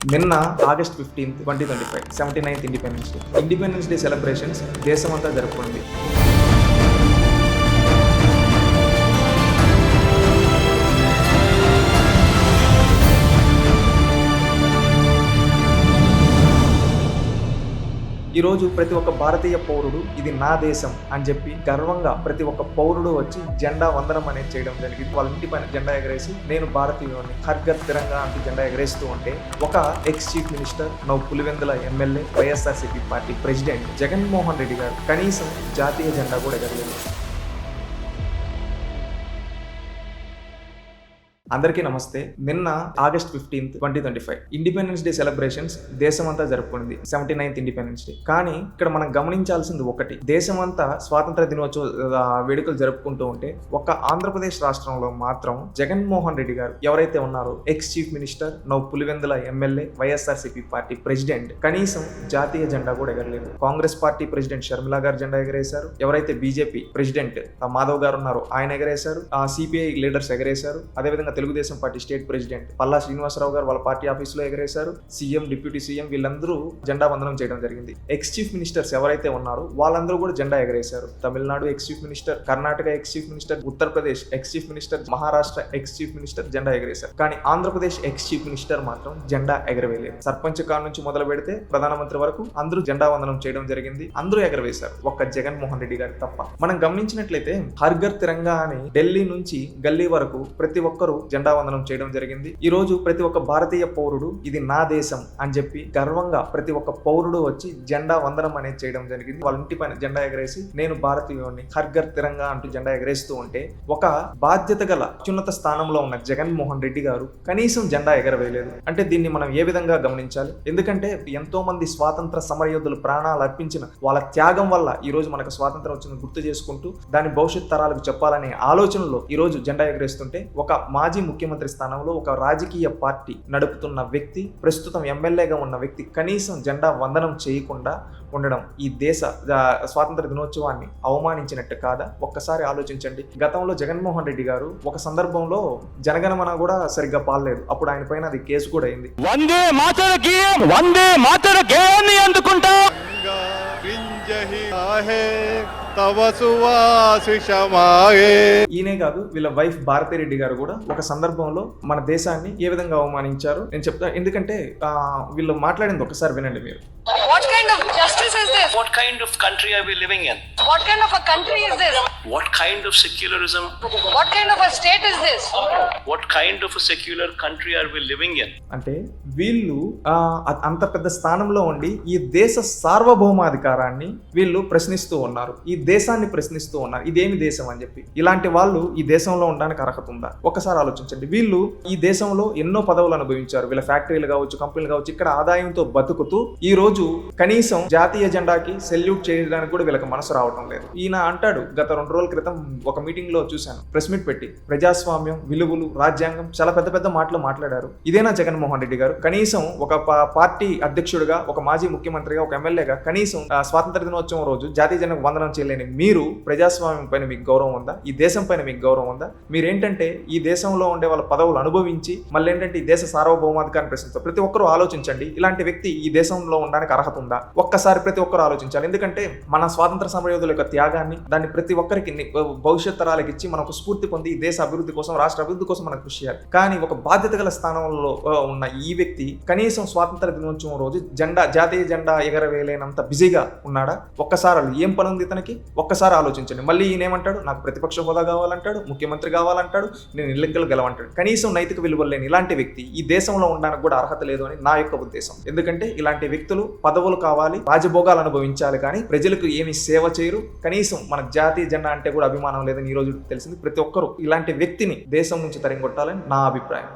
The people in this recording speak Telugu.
నిన్న August 15, 2025 79th independence day celebrations దేశమంతా జరుపుకుంది. ఈరోజు ప్రతి ఒక్క భారతీయ పౌరుడు ఇది నా దేశం అని చెప్పి గర్వంగా ప్రతి ఒక్క పౌరుడు వచ్చి జెండా వందనం అనేది చేయడం జరిగింది. వాళ్ళ ఇంటి పైన జెండా ఎగరేసి నేను భారతీయుని హర్ ఘర్ తిరంగా అంటూ జెండా ఎగరేస్తూ ఉంటే ఒక X chief minister now Pulivendula MLA YSRCP party president Jaganmohan Reddy గారు కనీసం జాతీయ జెండా కూడా ఎగరలేదు. అందరికీ నమస్తే. నిన్న ఆగస్ట్ 15, 2025 ఇండిపెండెన్స్ డే సెలబ్రేషన్స్ దేశమంతా జరుపుకుంది. 79th independence day. కానీ ఇక్కడ మనం గమనించాల్సింది ఒకటి, దేశమంతా స్వాతంత్ర దినోత్సవ వేడుకలు జరుపుకుంటూ ఉంటే ఒక ఆంధ్రప్రదేశ్ రాష్ట్రంలో మాత్రం జగన్మోహన్ రెడ్డి గారు ఎవరైతే ఉన్నారో X chief minister now Pulivendula MLA YSRCP party president కనీసం జాతీయ జెండా కూడా ఎగరలేదు. కాంగ్రెస్ పార్టీ ప్రెసిడెంట్ షర్మిలా గారు జెండా ఎగరేశారు. ఎవరైతే బీజేపీ ప్రెసిడెంట్ మాధవ్ గారు ఉన్నారో ఆయన ఎగరేశారు. సిపిఐ లీడర్స్ ఎగరేశారు. అదేవిధంగా Telugu Desam party state president Palla Srinivasa Rao గారు వాళ్ళ పార్టీ ఆఫీసులో ఎగరేశారు. సీఎం, డిప్యూటీ సీఎం వీళ్ళందరూ జెండా వందనం చేయడం జరిగింది. ఎక్స్ చీఫ్ మినిస్టర్స్ ఎవరైతే ఉన్నారో వాళ్ళందరూ కూడా జెండా ఎగరేశారు. Tamil Nadu ex chief minister, Karnataka ex chief minister, Uttar Pradesh ex chief minister, Maharashtra ex chief minister జెండా ఎగరేశారు. కానీ ఆంధ్రప్రదేశ్ ఎక్స్ చీఫ్ మినిస్టర్ మాత్రం జెండా ఎగరవేయలేదు. సర్పంచ్ కాడ నుంచి మొదలు పెడితే ప్రధానమంత్రి వరకు అందరూ జెండా వందనం చేయడం జరిగింది. అందరూ ఎగరవేశారు, ఒక్క జగన్మోహన్ రెడ్డి గారు తప్ప. మనం గమనించినట్లయితే హర్ ఘర్ తిరంగా అని ఢిల్లీ నుంచి గల్లీ వరకు ప్రతి ఒక్కరూ జెండా వందనం చేయడం జరిగింది. ఈ రోజు ప్రతి ఒక్క భారతీయ పౌరుడు ఇది నా దేశం అని చెప్పి గర్వంగా ప్రతి ఒక్క పౌరుడు వచ్చి జెండా వందనం అనేది చేయడం జరిగింది. వాళ్ళ ఇంటి పైన జెండా ఎగరేసి నేను భారతీయుని హర్ ఘర్ తిరంగా అంటూ జెండా ఎగరేస్తూ ఉంటే ఒక బాధ్యత గల అత్యున్నత స్థానంలో ఉన్న జగన్మోహన్ రెడ్డి గారు కనీసం జెండా ఎగరవేయలేదు. అంటే దీన్ని మనం ఏ విధంగా గమనించాలి? ఎందుకంటే ఎంతో మంది స్వాతంత్ర సమరయోధులు ప్రాణాలు అర్పించిన వాళ్ళ త్యాగం వల్ల ఈ రోజు మనకు స్వాతంత్రం వచ్చింది గుర్తు చేసుకుంటూ దాని భవిష్యత్ తరాలకు చెప్పాలనే ఆలోచనలో ఈ రోజు జెండా ఎగరేస్తుంటే ఒక మాజీ ముఖ్యమంత్రి స్థానంలో ఒక రాజకీయ పార్టీ నడుపుతున్న వ్యక్తి, ప్రస్తుతం ఎమ్మెల్యేగా ఉన్న వ్యక్తి కనీసం జెండా వందనం చేయకుండా ఉండడం ఈ దేశ స్వాతంత్ర దినోత్సవాన్ని అవమానించినట్టు కాదా? ఒక్కసారి ఆలోచించండి. గతంలో జగన్మోహన్ రెడ్డి గారు ఒక సందర్భంలో జనగణమన కూడా సరిగ్గా పాడలేదు. అప్పుడు ఆయన పైన అది కేసు కూడా అయింది. వందే మాతర గేయాన్ని అందుకుంటా ఈయనే కాదు, వీళ్ళ వైఫ్ భారతిరెడ్డి గారు కూడా ఒక సందర్భంలో మన దేశాన్ని ఏ విధంగా అవమానించారు నేను చెప్తా. ఎందుకంటే వీళ్ళు మాట్లాడింది ఒకసారి వినండి మీరు. What kind of justice is this? What kind of country are we living in? What kind of a country is this? What kind of secularism? What kind of a state is this? What kind of a secular country are we living in? అంటే వీళ్ళు అంత పెద్ద స్థానంలో ఉండి ఈ దేశ సార్వభౌమాధికారాన్ని వీళ్ళు ప్రశ్నిస్తూ ఉన్నారు, ఈ దేశాన్ని ప్రశ్నిస్తూ ఉన్నారు. ఇదేమి దేశం అని చెప్పి. ఇలాంటి వాళ్ళు ఈ దేశంలో ఉండడానికి అర్హత ఉందా? ఒక్కసారి ఆలోచించండి. వీళ్ళు ఈ దేశంలో ఎన్నో పదవులు అనుభవించారు. వీళ్ళ ఫ్యాక్టరీలు కావచ్చు, కంపెనీలు కావచ్చు, ఇక్కడ ఆదాయంతో బతుకుతూ ఈ రోజు కనీసం జాతీయ జెండాకి సెల్యూట్ చేయడానికి కూడా వీళ్ళకి మనసు రావడం లేదు. ఈయన అంటాడు, గత 2 రోజుల క్రితం ఒక మీటింగ్ లో చూశాను, ప్రెస్ మీట్ పెట్టి ప్రజాస్వామ్యం, విలువలు, రాజ్యాంగం చాలా పెద్ద పెద్ద మాటలు మాట్లాడారు. ఇదేనా జగన్మోహన్ రెడ్డి గారు? కనీసం ఒక పార్టీ అధ్యక్షుడిగా, ఒక మాజీ ముఖ్యమంత్రిగా, ఒక ఎమ్మెల్యేగా కనీసం స్వాతంత్ర దినోత్సవం రోజు జాతీయ జెండాకు వందనం చేయలేని మీరు ప్రజాస్వామ్యం పైన మీకు గౌరవం ఉందా? ఈ దేశం పైన మీకు గౌరవం ఉందా? మీరేంటంటే ఈ దేశంలో ఉండే వాళ్ళ పదవులు అనుభవించి మళ్ళీ ఏంటంటే ఈ దేశ సార్వభౌమాధికారాన్ని ప్రశ్నిస్తారు. ప్రతి ఒక్కరూ ఆలోచించండి, ఇలాంటి వ్యక్తి ఈ దేశంలో ఉండడానికి అర్హత ఉందా? ఒక్కసారి ప్రతి ఒక్కరు ఆలోచించాలి. ఎందుకంటే మన స్వాతంత్ర సమరయోధుల యొక్క త్యాగాన్ని దాన్ని ప్రతి ఒక్కరికి భవిష్యత్ తరాలకు ఇచ్చి మనకు స్ఫూర్తి పొంది ఈ దేశ అభివృద్ధి కోసం, రాష్ట్ర అభివృద్ధి కోసం మనం కృషి చేయాలి. కానీ ఒక బాధ్యత గల స్థానంలో ఉన్న ఈ వ్యక్తి కనీసం స్వాతంత్ర దినోత్సవం రోజు జాతీయ జెండా ఎగరవేయలేనంత బిజీగా ఉన్నాడా? ఒక్కసారి ఏం పని ఉంది ఇతనికి? ఒక్కసారి ఆలోచించండి. మళ్ళీ ఈయన ఏమంటాడు, నాకు ప్రతిపక్ష హోదా కావాలంటాడు, ముఖ్యమంత్రి కావాలంటాడు, నేను ఎన్నికలు గెలవంటాడు. కనీసం నైతిక విలువలు లేని ఇలాంటి వ్యక్తి ఈ దేశంలో ఉండడానికి కూడా అర్హత లేదు అని నా యొక్క ఉద్దేశం. ఎందుకంటే ఇలాంటి వ్యక్తులు పదవులు కావాలి, రాజభోగాలు అనుభవించాలి, కానీ ప్రజలకు ఏమి సేవ చేయరు. కనీసం మన జాతీయ జెండా అంటే కూడా అభిమానం లేదని ఈ రోజు తెలిసింది. ప్రతి ఒక్కరూ ఇలాంటి వ్యక్తిని దేశం నుంచి తరిగొట్టాలని నా అభిప్రాయం.